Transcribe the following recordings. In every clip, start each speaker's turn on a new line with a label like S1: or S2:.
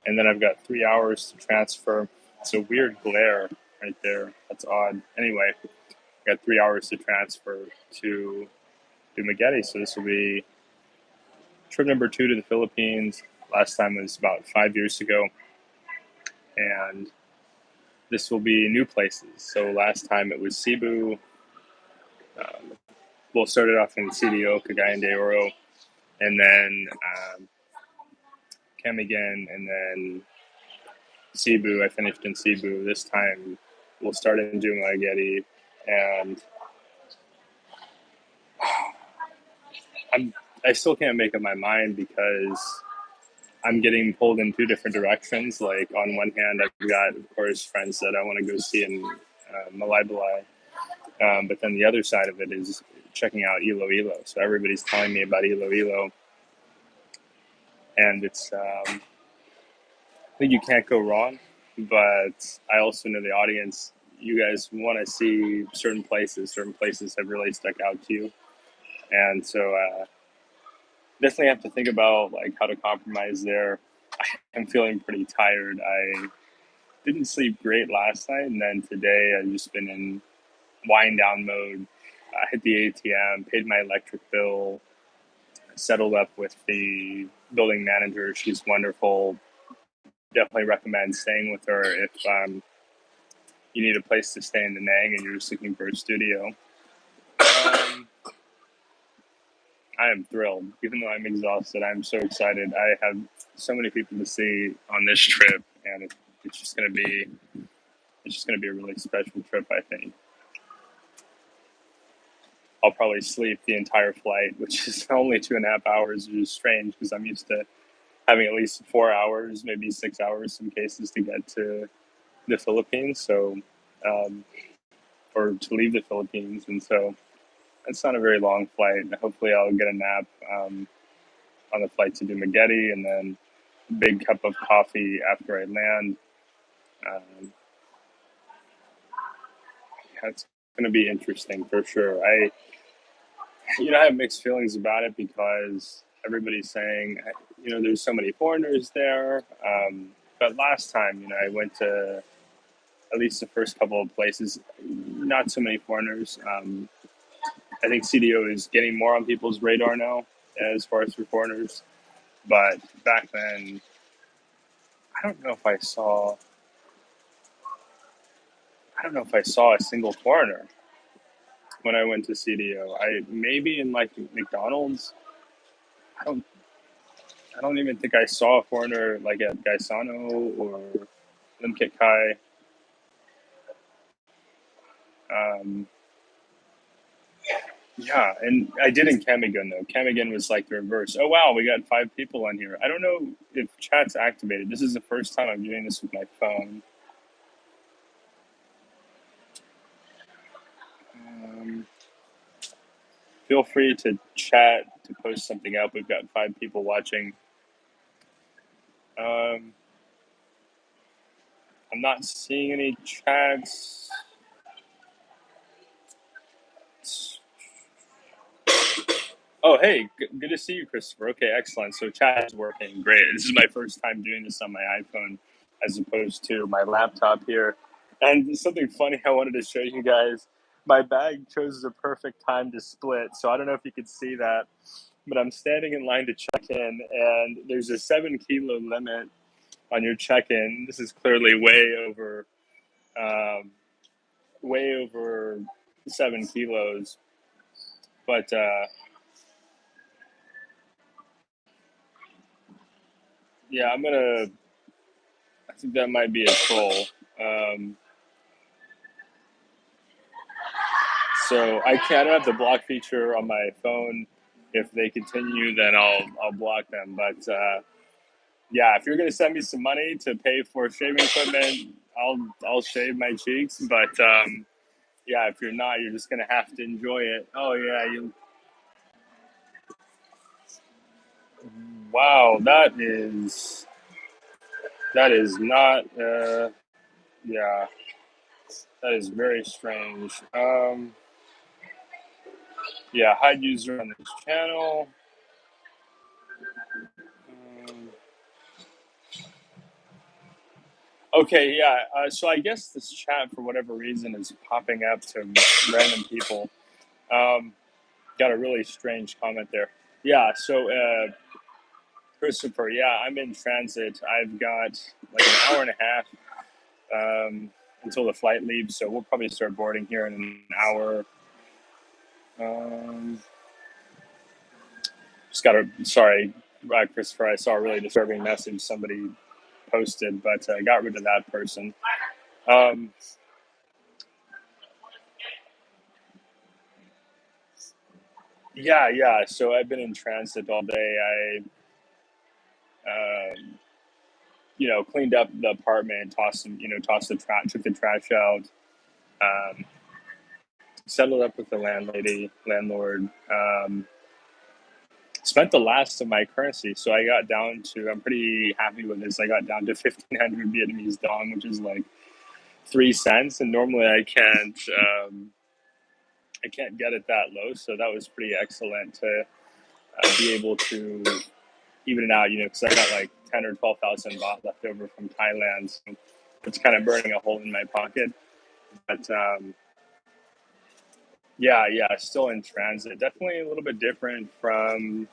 S1: and then I've got 3 hours to transfer. It's a weird glare right there. That's odd. Anyway, I've got 3 hours to transfer to Dumaguete. So this will be trip number 2 to the Philippines. Last time was about 5 years ago, and this will be new places. So last time it was Cebu. We'll start it off in CDO, Cagayan de Oro, and then Camiguin, and then Cebu. I finished in Cebu. This time we'll start in Dumaguete, and I still can't make up my mind because I'm getting pulled in two different directions. Like on one hand, I've got, of course, friends that I want to go see in Malaybalay, but then the other side of it is checking out Iloilo. So everybody's telling me about Iloilo, and it's I think you can't go wrong. But I also know the audience. You guys want to see certain places. Certain places have really stuck out to you, and so definitely have to think about like how to compromise there. I'm feeling pretty tired. I didn't sleep great last night, and then today I've just been in wind down mode. I hit the ATM, paid my electric bill, settled up with the building manager. She's wonderful. Definitely recommend staying with her if you need a place to stay in Da Nang and you're just looking for a studio. I am thrilled, even though I'm exhausted. I'm so excited. I have so many people to see on this trip, and it's just going to be a really special trip. I think I'll probably sleep the entire flight, which is only 2.5 hours, which is strange because I'm used to having at least 4 hours, maybe 6 hours, some cases to get to the Philippines. So, or to leave the Philippines, and so it's not a very long flight. Hopefully, I'll get a nap on the flight to Dumaguete, and then a big cup of coffee after I land. Um, it's going to be interesting for sure. I have mixed feelings about it because everybody's saying, there's so many foreigners there. But last time, I went to at least the first couple of places, not so many foreigners. I think CDO is getting more on people's radar now as far as for foreigners. But back then, I don't know if I saw. I don't know if I saw a single foreigner when I went to CDO. I maybe in like McDonald's. I don't. I don't even think I saw a foreigner like at Gaisano or Lim Kit Kai. Um, yeah, and I did in Camigun though. Camigun was like the reverse. Oh wow, we got 5 people on here. I don't know if chat's activated. This is the first time I'm doing this with my phone. Um, Feel free to chat to post something up. We've got 5 people watching. Um, I'm not seeing any chats. Oh, hey, good to see you, Christopher. Okay, excellent. So chat is working. Great. This is my first time doing this on my iPhone as opposed to my laptop here. And something funny I wanted to show you guys. My bag chose the perfect time to split. So I don't know if you could see that, but I'm standing in line to check in, and there's a 7 kilo limit on your check-in. This is clearly um, way over 7 kilos. But yeah, I think that might be a troll. Um, so I don't have the block feature on my phone. If they continue, then I'll block them. But yeah, if you're gonna send me some money to pay for shaving equipment, I'll shave my cheeks. But yeah, if you're not, you're just gonna have to enjoy it. Oh yeah, you. Wow, that is not. Yeah, that is very strange. Yeah, hide user on this channel. Um, Okay, yeah. So I guess this chat, for whatever reason, is popping up to random people. Um, got a really strange comment there. Yeah. So Christopher, yeah, I'm in transit. I've got like an hour and a half until the flight leaves, so we'll probably start boarding here in an hour. Um, just got a sorry, Christopher. I saw a really disturbing message somebody posted, but I got rid of that person. Um, yeah, yeah. So I've been in transit all day. Um, cleaned up the apartment, tossed the trash, took the trash out, um, settled up with the landlord. Spent the last of my currency, so I got down to. I'm pretty happy with this. I got down to 1,500 Vietnamese dong, which is like 3 cents, and normally I can't get it that low. So that was pretty excellent to be able to even it out, because I got like 10 or 12,000 baht left over from Thailand. So it's kind of burning a hole in my pocket. But yeah, yeah, still in transit. Definitely a little bit different from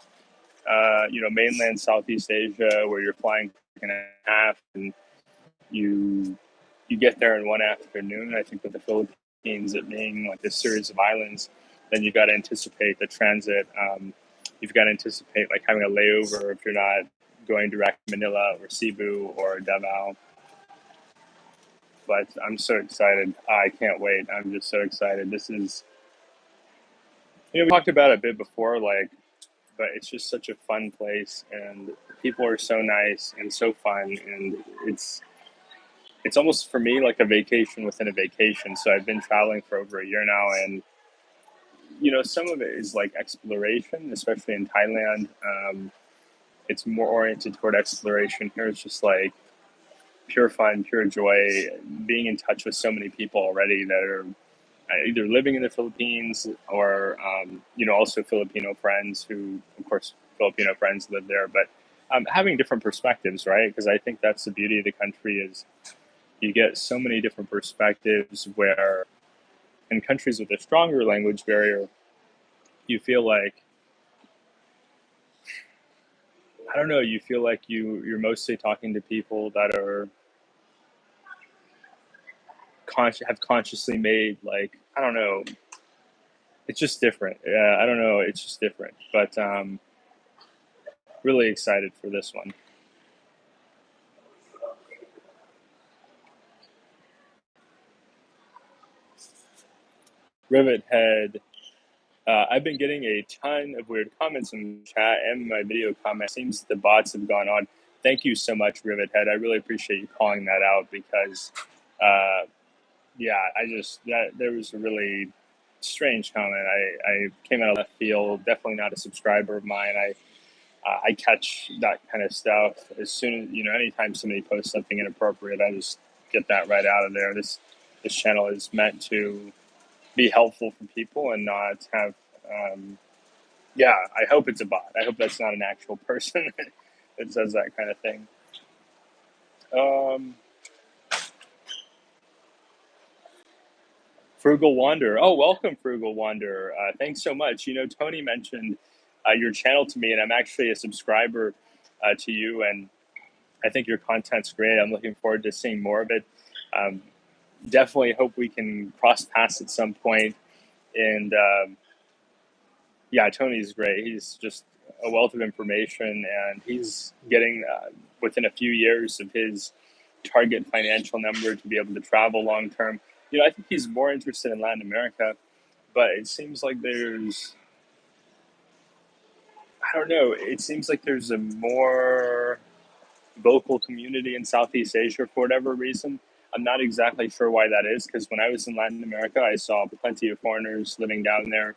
S1: mainland Southeast Asia, where you're flying in a half and you you get there in one afternoon. I think with the Philippines, it being like a series of islands, then you've got to anticipate the transit. You've got to anticipate like having a layover if you're not going direct to Manila or Cebu or Davao. But I'm so excited. I can't wait. I'm just so excited. This is, we talked about it a bit before, like, but it's just such a fun place, and people are so nice and so fun, and it's almost for me like a vacation within a vacation. So I've been traveling for over a year now, and some of it is like exploration, especially in Thailand. It's more oriented toward exploration. Here it's just like pure fun, pure joy, being in touch with so many people already that are either living in the Philippines or also Filipino friends who, of course, Filipino friends live there, but having different perspectives, right? Because I think that's the beauty of the country is you get so many different perspectives where in countries with a stronger language barrier, you feel like, I don't know, you feel like you're mostly talking to people that are have consciously made, like, I don't know, it's just different. Yeah, I don't know, it's just different. But really excited for this one. Rivet Head. I've been getting a ton of weird comments in the chat and my video comments. Seems the bots have gone on. Thank you so much, Rivet Head. I really appreciate you calling that out because, uh, yeah, there was a really strange comment. I came out of left field. Definitely not a subscriber of mine. I catch that kind of stuff as soon as anytime somebody posts something inappropriate. I just get that right out of there. This channel is meant to be helpful for people and not have yeah, I hope it's a bot. I hope that's not an actual person that says that kind of thing. um Frugal Wanderer, oh, welcome, Frugal Wanderer. Thanks so much. Tony mentioned your channel to me, and I'm actually a subscriber to you, and I think your content's great. I'm looking forward to seeing more of it. um, Definitely hope we can cross paths at some point. And yeah, Tony's great. He's just a wealth of information, and he's getting within a few years of his target financial number to be able to travel long term. I think he's more interested in Latin America, but it seems like I don't know, it seems like there's a more vocal community in Southeast Asia for whatever reason. I'm not exactly sure why that is, because when I was in Latin America, I saw plenty of foreigners living down there.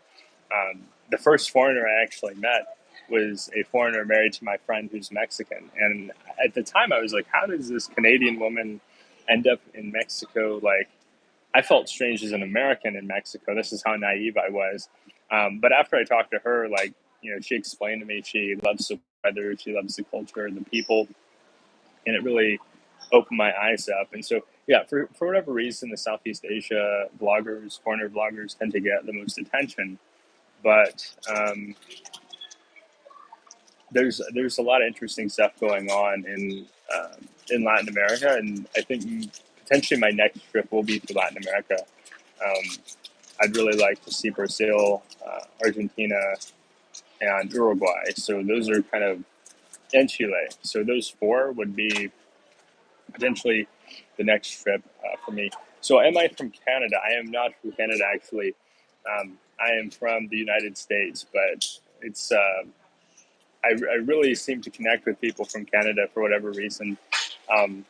S1: The first foreigner I actually met was a foreigner married to my friend who's Mexican. And at the time, I was like, how does this Canadian woman end up in Mexico? Like, I felt strange as an American in Mexico. This is how naive I was. But after I talked to her, like, she explained to me she loves the weather, she loves the culture, the people, and it really opened my eyes up. And so, yeah, for whatever reason, the Southeast Asia vloggers, foreigner vloggers, tend to get the most attention. But there's a lot of interesting stuff going on in Latin America, and I think potentially my next trip will be to Latin America. Um, I'd really like to see Brazil, Argentina, and Uruguay. So those are kind of, and Chile. So those four would be potentially the next trip for me. So am I from Canada? I am not from Canada actually. I am from the United States, but it's I really seem to connect with people from Canada for whatever reason. Um,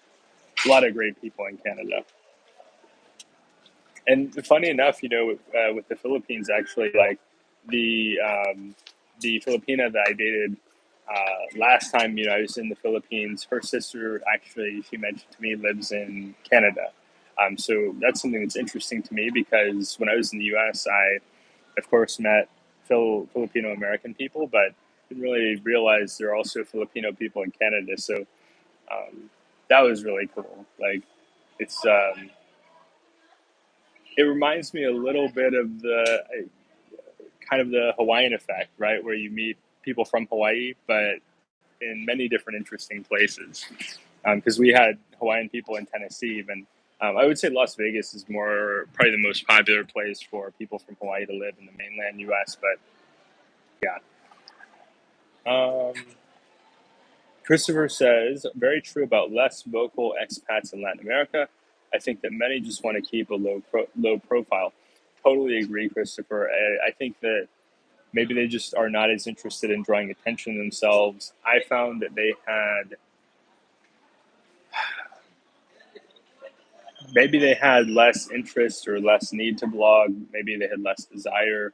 S1: a lot of great people in Canada. And funny enough, with the Philippines, actually, like the the Filipina that I dated last time, I was in the Philippines. Her sister, actually, she mentioned to me, lives in Canada. So that's something that's interesting to me because when I was in the U.S., I, of course, met Filipino American people, but didn't really realize there are also Filipino people in Canada. So that was really cool. Like, it's it reminds me a little bit of the kind of the Hawaiian effect, right? Where you meet people from Hawaii, but in many different interesting places. Because we had Hawaiian people in Tennessee, even. I would say Las Vegas is more probably the most popular place for people from Hawaii to live in the mainland U.S. But yeah, um, Christopher says very true about less vocal expats in Latin America. I think that many just want to keep a low profile. Totally agree, Christopher. I think that maybe they just are not as interested in drawing attention themselves. I found that they had maybe they had less interest or less need to blog. Maybe they had less desire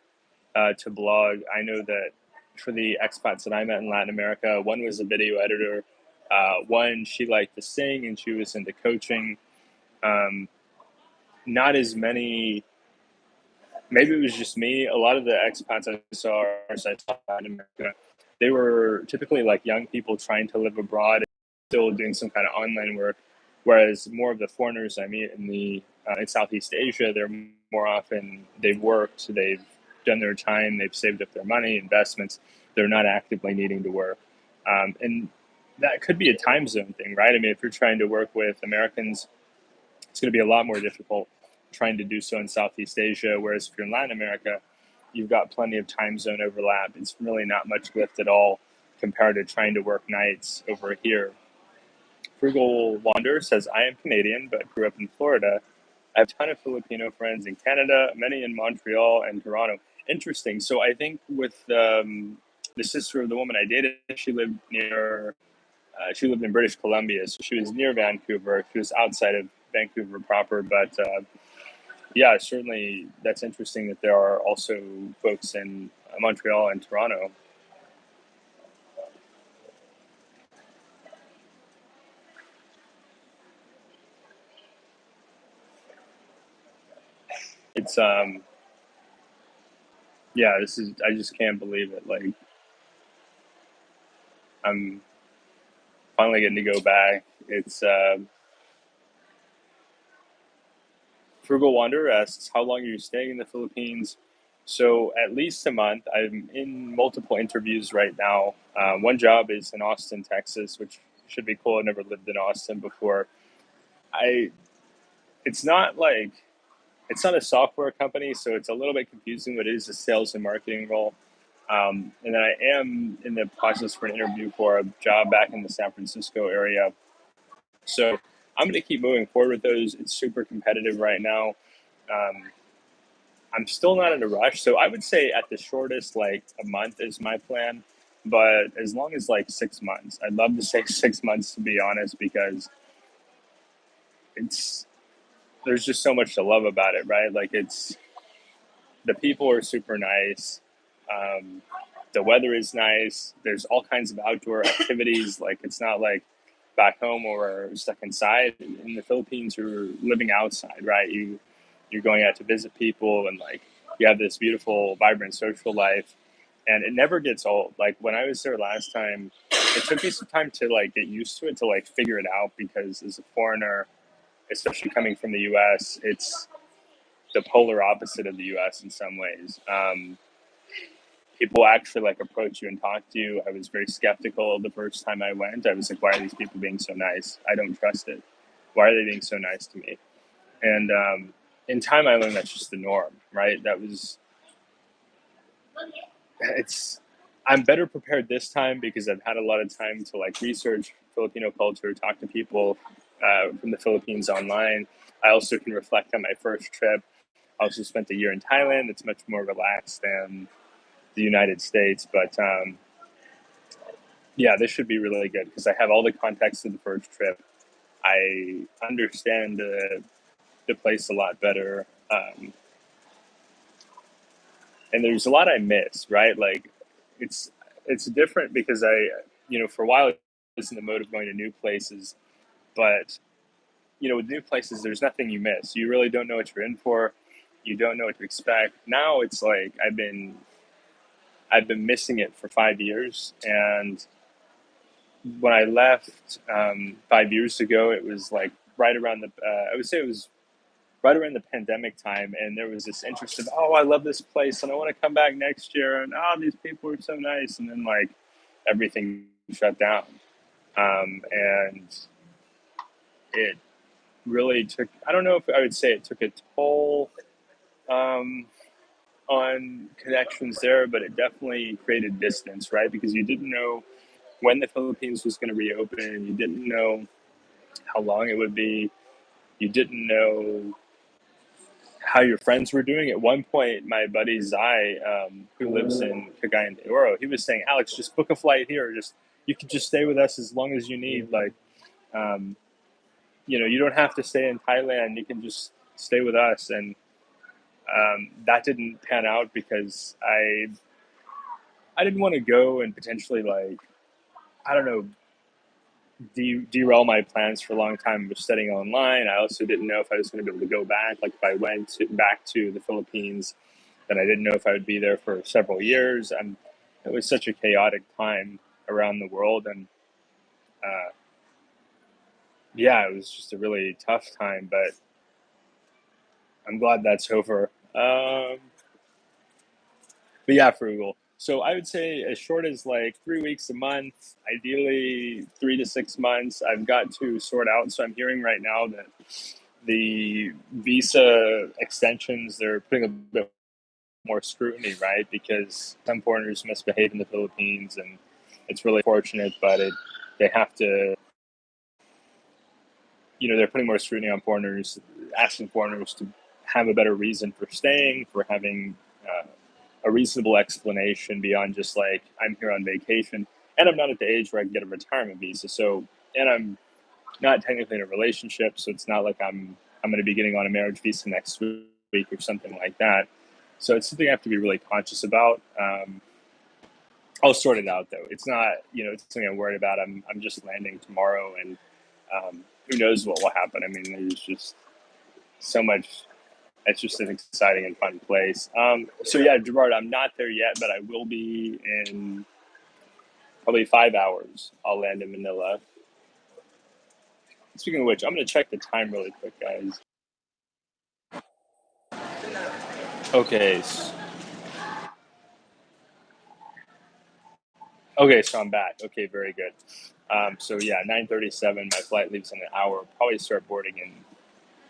S1: to blog. I know that for the expats that I met in Latin America, one was a video editor. One, she liked to sing and she was into coaching. Um, Not as many. Maybe it was just me. A lot of the expats I saw in Latin America, they were typically like young people trying to live abroad, and still doing some kind of online work. Whereas more of the foreigners I meet in Southeast Asia, they're more often they've worked, they've done their time, they've saved up their money, investments. They're not actively needing to work, and that could be a time zone thing, right? I mean, if you're trying to work with Americans, it's going to be a lot more difficult trying to do so in Southeast Asia. Whereas if you're in Latin America, you've got plenty of time zone overlap. It's really not much lift at all compared to trying to work nights over here. Frugal Wander says, I am Canadian, but grew up in Florida. I have a ton of Filipino friends in Canada, many in Montreal and Toronto. Interesting. So I think with the sister of the woman I dated, she lived in British Columbia, so she was near Vancouver. She was outside of Vancouver proper, but yeah, certainly that's interesting that there are also folks in Montreal and Toronto. It's yeah, this is I just can't believe it. Like I'm finally getting to go back. It's Frugal Wanderer asks, how long are you staying in the Philippines? So at least a month. I'm in multiple interviews right now. One job is in Austin, Texas, which should be cool. I've never lived in Austin before. I it's not like it's not a software company, so it's a little bit confusing, but it is a sales and marketing role. And then I am in the process for an interview for a job back in the San Francisco area. So I'm going to keep moving forward with those. It's super competitive right now. Um, I'm still not in a rush. So I would say at the shortest, like a month is my plan. But as long as like 6 months, I'd love to say 6 months to be honest, because it's there's just so much to love about it, right? Like it's the people are super nice. Um, the weather is nice. There's all kinds of outdoor activities. Like it's not like back home or we're stuck inside. In the Philippines, you're living outside, right? You're going out to visit people and like you have this beautiful, vibrant social life. and it never gets old. Like when I was there last time, it took me some time to like get used to it, to like figure it out, because as a foreigner, especially coming from the US, it's the polar opposite of the US in some ways. People actually like approach you and talk to you. I was very skeptical the first time I went. I was like, why are these people being so nice? I don't trust it. Why are they being so nice to me? And in time, I learned that's just the norm, right? It's, I'm better prepared this time because I've had a lot of time to like research Filipino culture, talk to people from the Philippines online. I also can reflect on my first trip. I also spent a year in Thailand. It's much more relaxed than the United States, but yeah, this should be really good because I have all the context of the first trip. I understand the place a lot better, and there's a lot I miss. Right, like it's it's different because for a while I was in the mode of going to new places, but with new places, there's nothing you miss. You really don't know what you're in for. You don't know what to expect. Now it's like I've been missing it for 5 years, and when I left 5 years ago, it was like right around the I would say it was right around the pandemic time, and there was this interest of, oh, I love this place and I want to come back next year, and oh, these people are so nice, and then like everything shut down, and it really took, I don't know if I would say it took a toll um, on connections there, but it definitely created distance, right? Because you didn't know when the Philippines was going to reopen, you didn't know how long it would be, you didn't know how your friends were doing. At one point, my buddy Zai, who lives in Cagayan de Oro, he was saying, "Alex, just book a flight here. Just you can just stay with us as long as you need. Like, um, you don't have to stay in Thailand. You can just stay with us." And that didn't pan out because I didn't want to go and potentially, like, I don't know, derail my plans for a long time of studying online. I also didn't know if I was going to be able to go back. Like if I went back to the Philippines, then I didn't know if I would be there for several years. It was such a chaotic time around the world, and uh, yeah, it was just a really tough time. But I'm glad that's over. But yeah, frugal. So I would say as short as like 3 weeks a month, ideally 3 to 6 months. I've got to sort out. So I'm hearing right now that the visa extensions, they're putting a bit more scrutiny, right? Because some foreigners misbehave in the Philippines, and it's really fortunate, but they have to, they're putting more scrutiny on foreigners, asking foreigners to have a better reason for staying, for having a reasonable explanation beyond just like, I'm here on vacation, and I'm not at the age where I can get a retirement visa. So, and I'm not technically in a relationship, so it's not like I'm going to be getting on a marriage visa next week or something like that. So it's something I have to be really conscious about. I'll sort it out though. It's not, it's something I'm worried about. I'm just landing tomorrow, and who knows what will happen. I mean, there's just so much. It's just an exciting and fun place. So yeah, Gerard, I'm not there yet, but I will be in probably 5 hours. I'll land in Manila. Speaking of which, I'm going to check the time really quick, guys. Okay. Okay, so I'm back. Okay, very good. So yeah, 9:37. My flight leaves in an hour. I'll probably start boarding in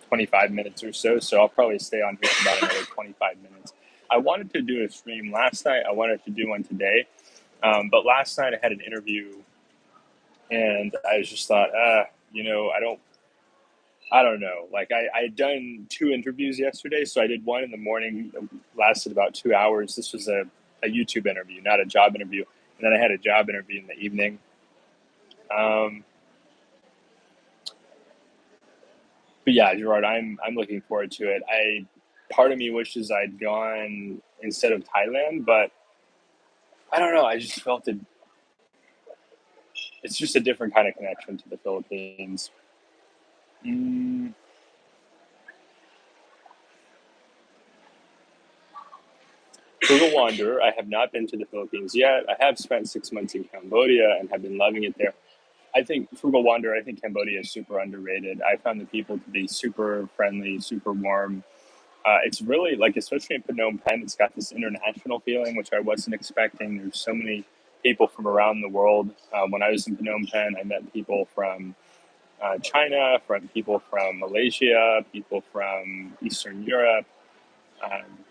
S1: 25 minutes or so. So I'll probably stay on here for about another 25 minutes. I wanted to do a stream last night. I wanted to do one today. But last night I had an interview, and I just thought, I don't know. Like I had done two interviews yesterday. So I did one in the morning that lasted about 2 hours. This was a YouTube interview, not a job interview. And then I had a job interview in the evening. Um, but yeah, Gerard, I'm looking forward to it. Part of me wishes I'd gone instead of Thailand, but I don't know. I just felt it's just a different kind of connection to the Philippines. Mm, Frugal Wanderer, I have not been to the Philippines yet. I have spent 6 months in Cambodia and have been loving it there. I think Frugal Wanderer, I think Cambodia is super underrated. I found the people to be super friendly, super warm. It's really like, especially in Phnom Penh, it's got this international feeling, which I wasn't expecting. There's so many people from around the world. When I was in Phnom Penh, I met people from China, from people from Malaysia, people from Eastern Europe. Um,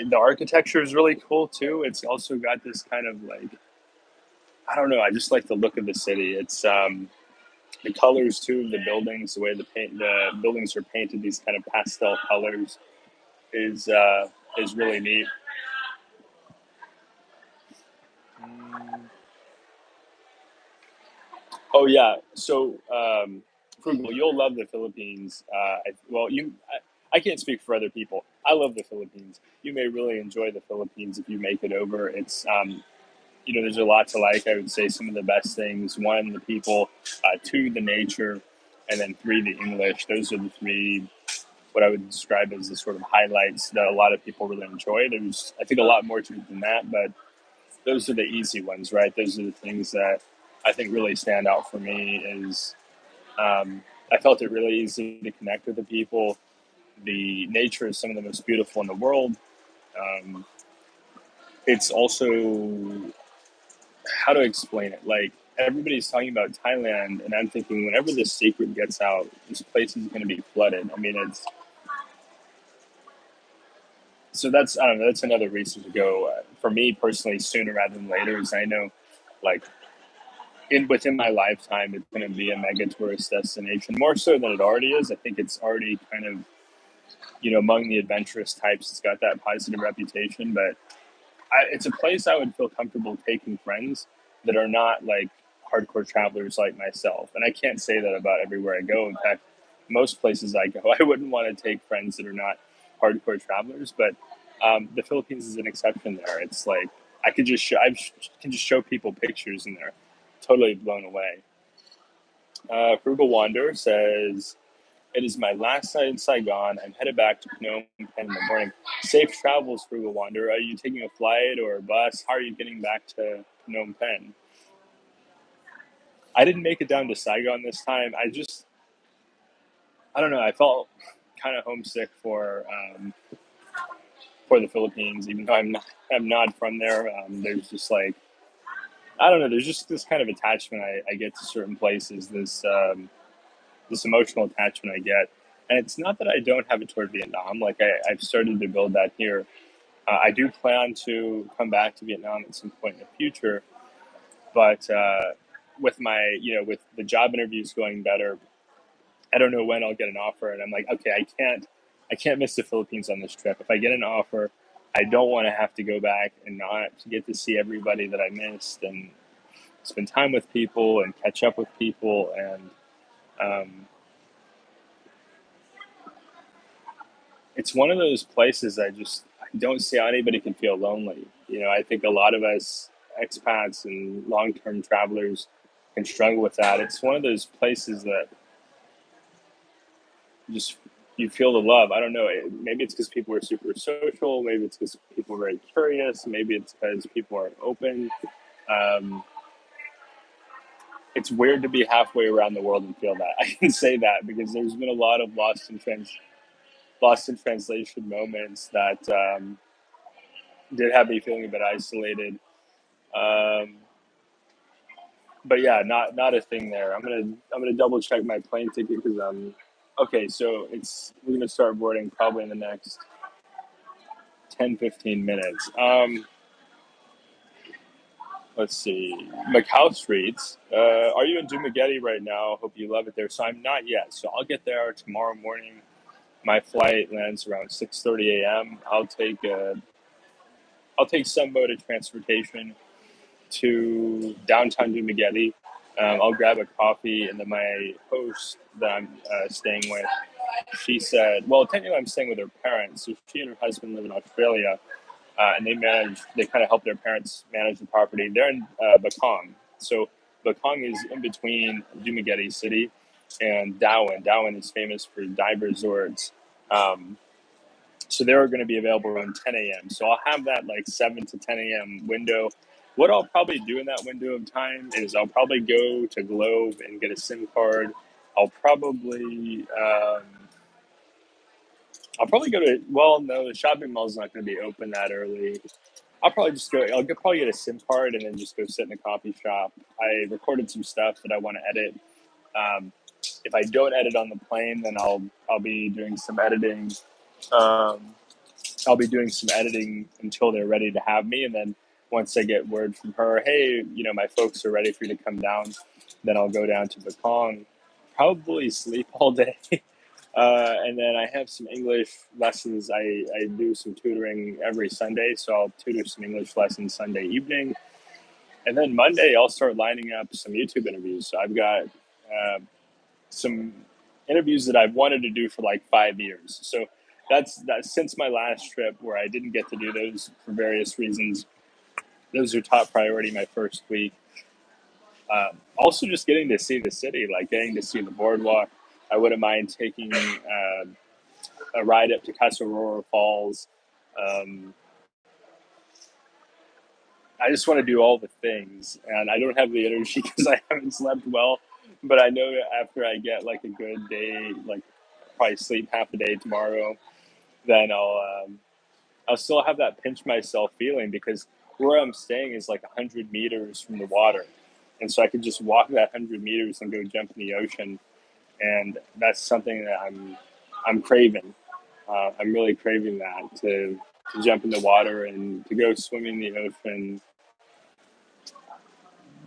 S1: the architecture is really cool too. It's also got this kind of like, I don't know. I just like the look of the city. It's the colors too of the buildings, the way the buildings are painted, these kind of pastel colors is uh, is really neat. Mm. Oh yeah, so Frugal, you'll love the Philippines. I can't speak for other people. I love the Philippines. You may really enjoy the Philippines if you make it over. It's there's a lot to like. I would say some of the best things: one, the people; two, the nature; and then three, the English. Those are the three what I would describe as the sort of highlights that a lot of people really enjoy. There's, I think, a lot more to it than that, but those are the easy ones, right? Those are the things that I think really stand out for me. Is I felt it really easy to connect with the people. The nature is some of the most beautiful in the world. Um, it's also, how to explain it? Like, everybody's talking about Thailand, and I'm thinking whenever this secret gets out, this place is going to be flooded. I mean, it's so that's, I don't know. That's another reason to go. For me personally, sooner rather than later, is I know, like, in within my lifetime, it's going to be a mega tourist destination more so than it already is. I think it's already kind of, among the adventurous types, it's got that positive reputation. But it's a place I would feel comfortable taking friends that are not like hardcore travelers like myself. And I can't say that about everywhere I go. In fact, most places I go, I wouldn't want to take friends that are not hardcore travelers. But the Philippines is an exception there. It's like can just show people pictures and they're totally blown away. Frugal Wander says, it is my last night in Saigon. I'm headed back to Phnom Penh in the morning. Safe travels, Frugal Wander. Are you taking a flight or a bus? How are you getting back to Phnom Penh? I didn't make it down to Saigon this time. I don't know. I felt kind of homesick for the Philippines, even though I'm not from there. There's just like, I don't know. There's just this kind of attachment I get to certain places. This emotional attachment I get. And it's not that I don't have it toward Vietnam. Like, I've started to build that here. I do plan to come back to Vietnam at some point in the future, but with the job interviews going better, I don't know when I'll get an offer. And I'm like, okay, I can't miss the Philippines on this trip. If I get an offer, I don't want to have to go back and not get to see everybody that I missed and spend time with people and catch up with people. And um, it's one of those places I don't see how anybody can feel lonely. I think a lot of us expats and long term travelers can struggle with that. It's one of those places that just you feel the love. I don't know. Maybe it's because people are super social. Maybe it's because people are very curious. Maybe it's because people are open. Um, it's weird to be halfway around the world and feel that. I can say that because there's been a lot of lost in translation moments that did have me feeling a bit isolated. Um, but yeah, not a thing there. I'm gonna double check my plane ticket because okay. So we're gonna start boarding probably in the next 10-15 minutes. Let's see, Macau streets. Are you in Dumaguete right now? Hope you love it there. So I'm not yet. So I'll get there tomorrow morning. My flight lands around 6:30 a.m. I'll take some mode of transportation to downtown Dumaguete. I'll grab a coffee, and then my host that I'm staying with, she said, well, technically I'm staying with her parents. So she and her husband live in Australia, and they kind of help their parents manage the property. They're in Bakong. So Bakong is in between Dumaguete City and Darwin. Darwin is famous for dive resorts. Um, So they're going to be available around 10 a.m. So I'll have that like 7 to 10 a.m. window. What I'll probably do in that window of time is I'll probably go to Globe and get a SIM card. I'll probably um, I'll probably go to, well, no, the shopping mall's not going to be open that early. Probably get a SIM card and then just go sit in a coffee shop. I recorded some stuff that I want to edit. Um, if I don't edit on the plane, then I'll be doing some editing. Um, I'll be doing some editing until they're ready to have me, and then once I get word from her, hey, my folks are ready for you to come down, then I'll go down to Bekong, probably sleep all day. And then I have some English lessons. I do some tutoring every Sunday, so I'll tutor some English lessons Sunday evening. And then Monday, I'll start lining up some YouTube interviews. So I've got some interviews that I've wanted to do for like 5 years. So that's since my last trip where I didn't get to do those for various reasons. Those are top priority my first week. Also, just getting to see the city, like getting to see the boardwalk. I wouldn't mind taking a ride up to Casa Aurora Falls. Um, I just want to do all the things, and I don't have the energy because I haven't slept well. But I know after I get like a good day, like probably sleep half a day tomorrow, then I'll still have that pinch myself feeling because where I'm staying is like 100 meters from the water, and so I could just walk that 100 meters and go jump in the ocean, and that's something that I'm craving. I'm really craving that to jump in the water and to go swimming in the ocean,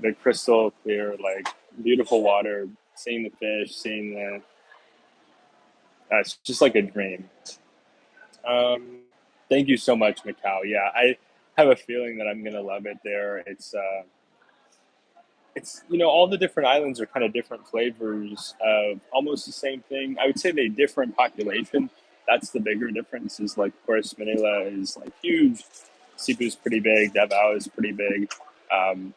S1: the crystal clear, like beautiful water, seeing the fish, seeing the. It's just like a dream. Um, Thank you so much, Macau. Yeah, I have a feeling that I'm gonna love it there. It's all the different islands are kind of different flavors of almost the same thing. I would say they differ in population. That's the bigger difference. Is like, of course, Manila is like huge. Cebu's pretty big. Davao is pretty big. Um,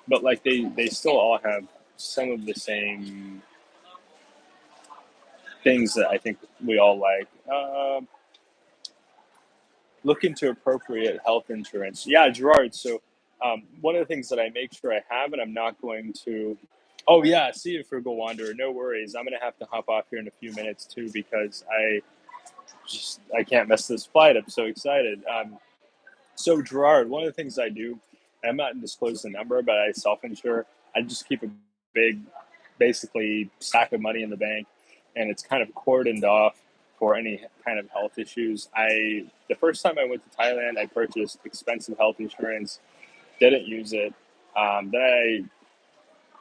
S1: but like they still all have some of the same things that I think we all like. Look into appropriate health insurance. Yeah, Gerard. So one of the things that I make sure I have, and I'm not going to. Oh yeah, see you, Frugal Wanderer. No worries. I'm gonna have to hop off here in a few minutes too because I can't miss this flight. I'm so excited. So Gerard, one of the things I do, I'm not disclosing the number, but I self-insure. I just keep a big, basically stack of money in the bank, and it's kind of cordoned off for any kind of health issues. The first time I went to Thailand, I purchased expensive health insurance, didn't use it. Then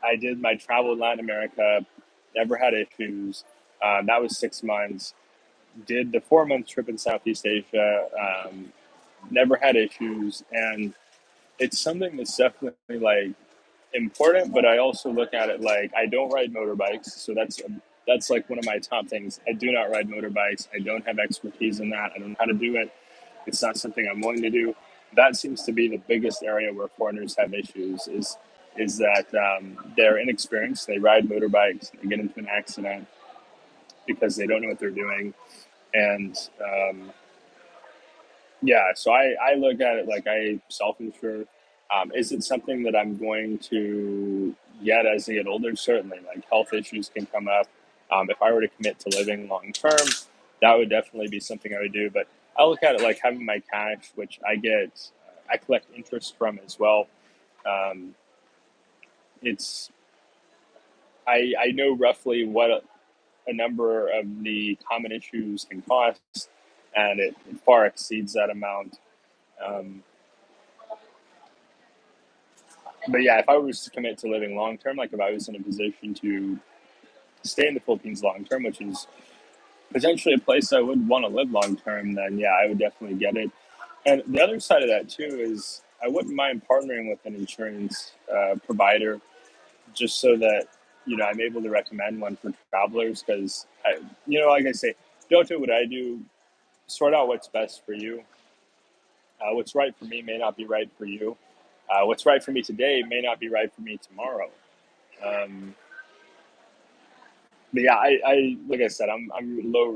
S1: I did my travel in Latin America, never had issues. That was 6 months. Did the 4 month trip in Southeast Asia, never had issues, and it's something that's definitely like important, but I also look at it like I don't ride motorbikes, so that's like one of my top things. I do not ride motorbikes. I don't have expertise in that. I don't know how to do it. It's not something I'm willing to do. That seems to be the biggest area where foreigners have issues is that they're inexperienced. They ride motorbikes. They get into an accident because they don't know what they're doing, and yeah, so I look at it like I self-insure. Is it something that I'm going to get as I get older? Certainly, like health issues can come up. If I were to commit to living long term, that would definitely be something I would do. But I look at it like having my cash, which I collect interest from as well. Um, it's I know roughly what a number of the common issues can cost, and it far exceeds that amount. Um, but yeah, if I was to commit to living long term, like if I was in a position to stay in the Philippines long term, which is potentially a place I would want to live long term, then yeah, I would definitely get it. And the other side of that too is I wouldn't mind partnering with an insurance provider just so that I'm able to recommend one for travelers because like I say, don't do what I do. Sort out what's best for you. What's right for me may not be right for you. What's right for me today may not be right for me tomorrow. Um, but yeah, I like I said, I'm low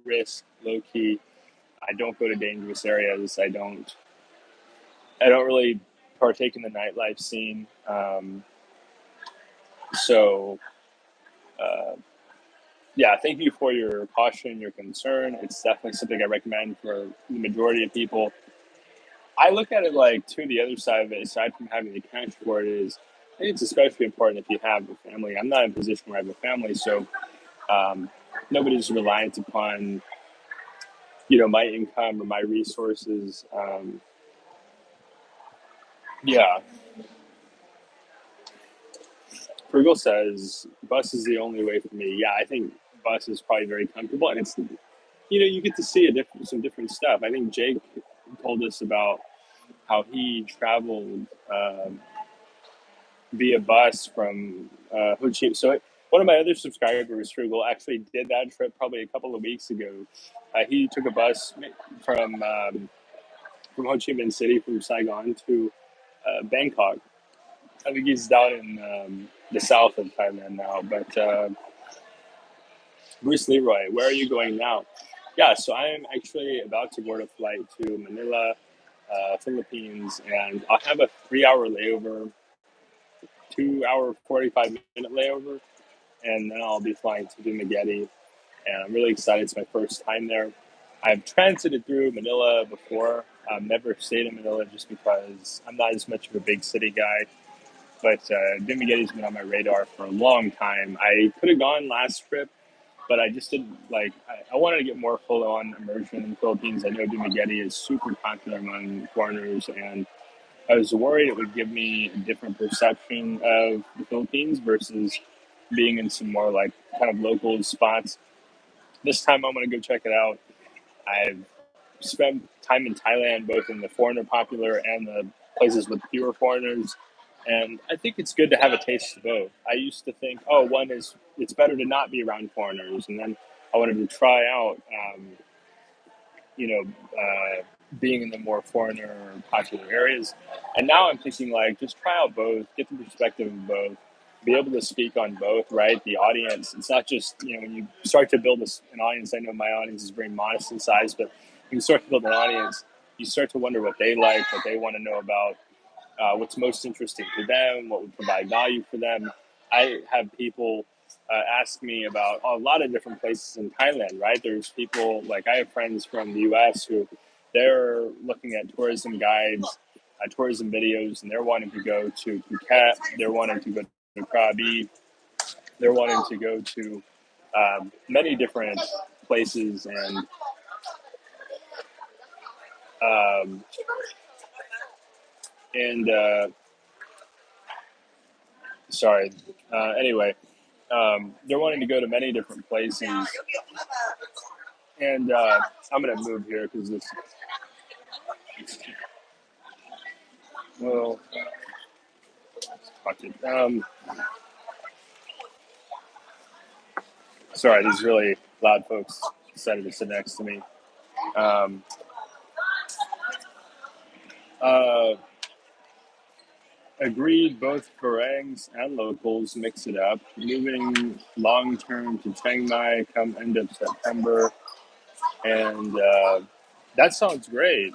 S1: risk, low key. I don't go to dangerous areas. I don't really partake in the nightlife scene. So uh, yeah, thank you for your caution, your concern. It's definitely something I recommend for the majority of people. I look at it like to the other side of it, aside from having the cash for it, is I think it's especially important if you have a family. I'm not in a position where I have a family, so um, nobody's reliant upon my income or my resources. Yeah, Frugal says bus is the only way for me. Yeah, I think bus is probably very comfortable, and it's you get to see some different stuff. I think Jake told us about how he traveled via bus from Ho Chi Minh. So one of my other subscribers, Frugal, actually did that trip probably a couple of weeks ago. He took a bus from Ho Chi Minh City, from Saigon to Bangkok. I think he's down in the south of Thailand now. But Bruce Leroy, where are you going now? Yeah, so I'm actually about to board a flight to Manila, Philippines, and I'll have a 3 hour layover, 2 hour, 45-minute layover, and then I'll be flying to Dumaguete. And I'm really excited. It's my first time there. I've transited through Manila before. I've never stayed in Manila just because I'm not as much of a big city guy. But Dumaguete's been on my radar for a long time. I could have gone last trip, but I just didn't like. I wanted to get more full-on immersion in the Philippines. I know Dumaguete is super popular among foreigners, and I was worried it would give me a different perception of the Philippines versus being in some more like kind of local spots. This time I'm gonna go check it out. I've spent time in Thailand, both in the foreigner popular and the places with fewer foreigners. And I think it's good to have a taste of both. I used to think, oh, it's better to not be around foreigners. And then I wanted to try out, you know, being in the more foreigner popular areas. And now I'm thinking, like, just try out both, get the perspective of both, be able to speak on both, right? The audience, it's not just, when you start to build an audience, I know my audience is very modest in size, but when you start to build an audience, you start to wonder what they like, what they want to know about, what's most interesting to them, what would provide value for them. I have people ask me about a lot of different places in Thailand, right? There's people, like I have friends from the US who they're looking at tourism guides, tourism videos, and they're wanting to go to Phuket, they're wanting to go to Krabi, they're wanting to go to many different places. Um, and sorry, anyway, they're wanting to go to many different places. And I'm going to move here because this, well, fuck it. Sorry, these really loud folks decided to sit next to me. Um, uh, Agreed, both Farangs and locals mix it up. Moving long term to Chiang Mai come end of September. And that sounds great.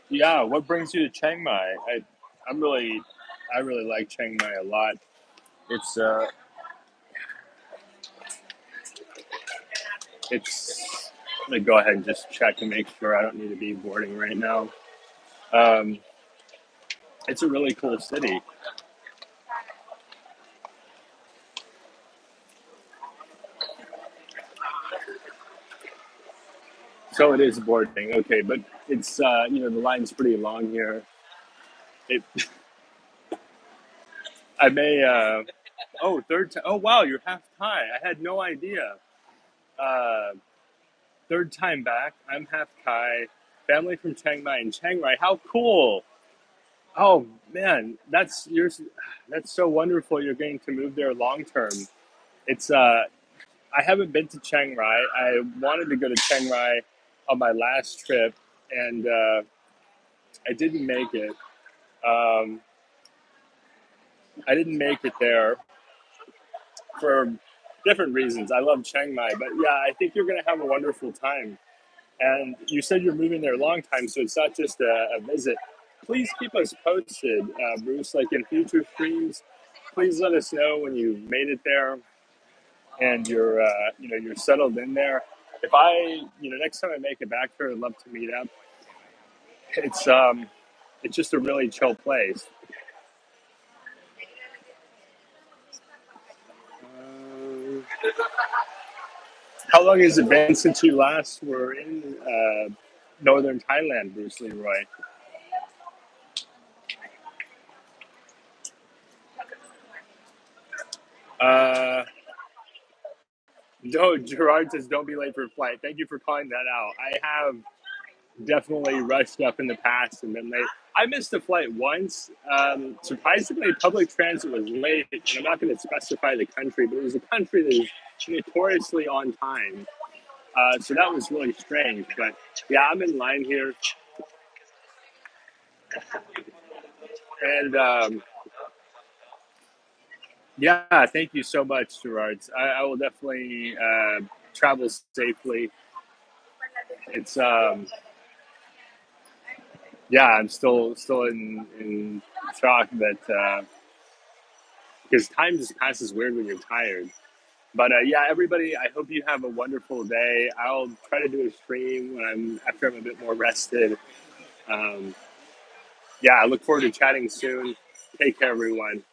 S1: Yeah, what brings you to Chiang Mai? I'm really, I really like Chiang Mai a lot. It's uh, it's. Let me go ahead and just check and make sure I don't need to be boarding right now. Um, it's a really cool city. So it is boarding, okay, but it's the line's pretty long here. It, I may. Oh, third time. Oh, wow, you're half Thai. I had no idea. Uh, Third time back. I'm half Thai. Family from Chiang Mai and Chiang Rai. How cool! Oh man, that's so wonderful. You're getting to move there long term. It's I haven't been to Chiang Rai. I wanted to go to Chiang Rai on my last trip, and I didn't make it. I didn't make it there for different reasons. I love Chiang Mai, but yeah, I think you're gonna have a wonderful time. And you said you're moving there a long time, so it's not just a visit. Please keep us posted, Bruce. Like in future streams, please let us know when you've made it there and you're you're settled in there. If I next time I make it back here, I'd love to meet up. It's um it's just a really chill place. Um, how long has it been since you last were in northern Thailand, Bruce Leroy? Uh, no, Gerard says don't be late for a flight. Thank you for calling that out. I have definitely rushed up in the past and been late. I missed a flight once. Surprisingly, public transit was late. And I'm not going to specify the country, but it was a country that is notoriously on time. So that was really strange. But yeah, I'm in line here. And yeah, thank you so much, Gerard. I will definitely travel safely. It's yeah, I'm still in shock that because time just passes weird when you're tired. But yeah, everybody, I hope you have a wonderful day. I'll try to do a stream when I'm after I'm a bit more rested. Um, yeah, I look forward to chatting soon. Take care, everyone.